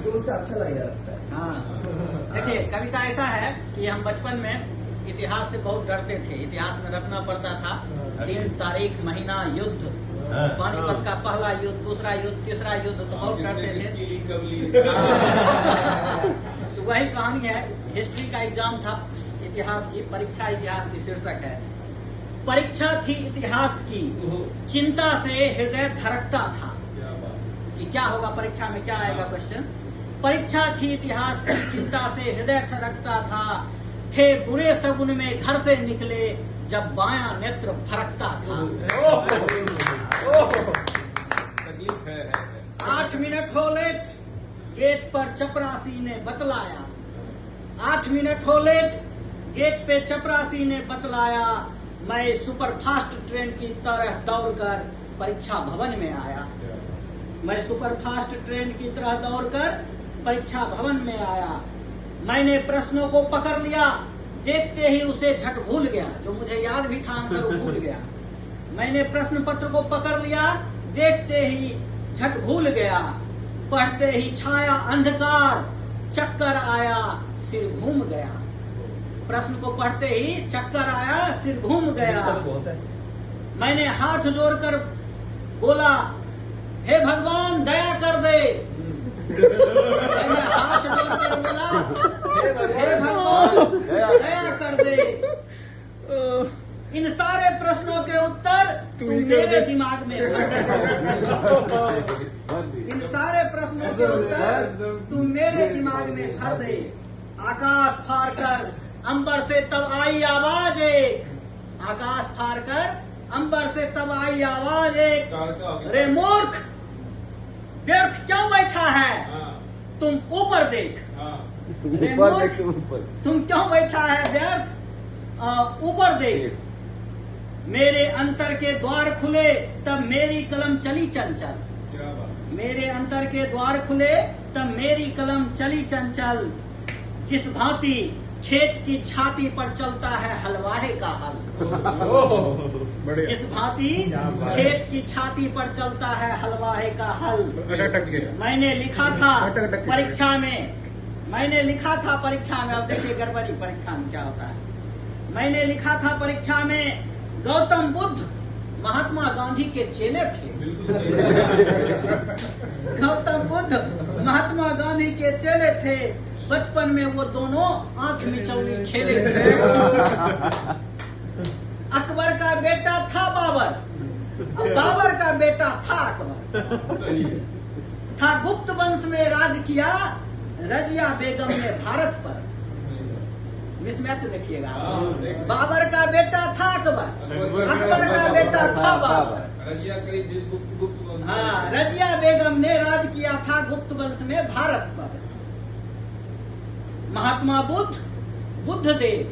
अच्छा लगता है। हाँ, देखिए कविता ऐसा है कि हम बचपन में इतिहास से बहुत डरते थे। इतिहास में रखना पड़ता था दिन, तारीख, महीना, युद्ध, पानीपत का पहला युद्ध, दूसरा युद्ध, तीसरा युद्ध, तो बहुत डरते थे। तो वही कहानी है। हिस्ट्री का एग्जाम था, इतिहास की परीक्षा, इतिहास की शीर्षक है। परीक्षा थी इतिहास की, चिंता से हृदय धड़कता था। कि क्या होगा परीक्षा में, क्या आएगा क्वेश्चन। परीक्षा थी इतिहास की, चिंता से हृदय धड़कता था। थे बुरे सगुन में घर से निकले, जब बायां नेत्र फरकता था। 8 मिनट हो लेट, गेट पर चपरासी ने बतलाया। 8 मिनट हो लेट, गेट पे चपरासी ने बतलाया। मैं सुपरफास्ट ट्रेन की तरह दौड़कर परीक्षा भवन में आया। मैं सुपरफास्ट ट्रेन की तरह दौड़कर परीक्षा भवन में आया। मैंने प्रश्नों को पकड़ लिया, देखते ही उसे झट भूल गया। जो मुझे याद भी था आंसर वो भूल गया। मैंने प्रश्न पत्र को पकड़ लिया, देखते ही झट भूल गया। पढ़ते ही छाया अंधकार, चक्कर आया, सिर घूम गया। प्रश्न को पढ़ते ही चक्कर आया, सिर घूम गया। मैंने हाथ जोड़कर बोला, हे भगवान दया कर दे। मैंने हाथ जोड़कर बोला, हे भगवान दया कर दे। इन सारे प्रश्नों के उत्तर तुम मेरे दिमाग में भर दे। इन सारे प्रश्नों के उत्तर तुम मेरे दिमाग में भर दे। आकाश फाड़ कर अंबर से तब आई आवाज एक। आकाश फाड़ कर अंबर से तब आई आवाज एक। रे मूर्ख, व्यर्थ क्यों बैठा है, तुम ऊपर देख। रे मूर्ख, तुम क्यों बैठा है व्यर्थ, ऊपर देख। मेरे अंतर के द्वार खुले, तब मेरी कलम चली चंचल। मेरे अंतर के द्वार खुले, तब मेरी कलम चली चंचल। जिस भांति खेत की छाती पर चलता है हलवाहे का हल। जिस भांति खेत की छाती पर चलता है हलवाहे का हल। मैंने लिखा था परीक्षा में, मैंने लिखा था परीक्षा में, अब देखिए गड़बड़ी परीक्षा में क्या होता है। मैंने लिखा था परीक्षा में, गौतम बुद्ध महात्मा गांधी के चेले थे। गौतम बुद्ध महात्मा गांधी के चेले थे। बचपन में वो दोनों आंख मिचौनी खेले थे। अकबर का बेटा था बाबर, बाबर का बेटा था अकबर। था गुप्त वंश में राज किया, रजिया बेगम ने भारत पर। मिसमैच देखिएगा। बाबर का बेटा था अकबर, अकबर का बेटा था बाबर। हाँ, रजिया बेगम ने राज किया था गुप्त वंश में भारत पर। महात्मा बुद्ध, बुद्धदेव,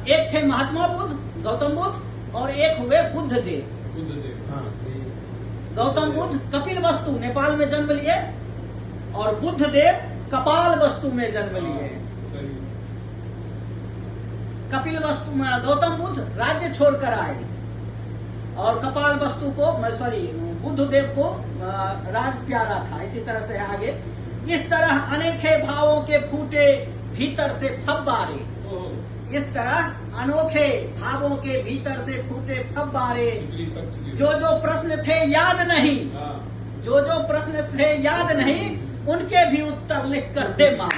एक थे महात्मा बुद्ध गौतम बुद्ध, और एक हुए बुद्धदेव। गौतम बुद्ध कपिल वस्तु नेपाल में जन्म लिए, और बुद्धदेव कपाल वस्तु में जन्म लिए। कपिल वस्तु में गौतम बुद्ध राज्य छोड़कर आए, और कपाल वस्तु को बुद्धदेव को राज प्यारा था। इसी तरह से आगे, इस तरह अनेके भावों के फूटे भीतर से फव्वारे। इस तरह अनोखे भावों के भीतर से फूटे फव्वारे। जो जो प्रश्न थे याद नहीं, जो जो प्रश्न थे याद नहीं, उनके भी उत्तर लिख कर दे मां।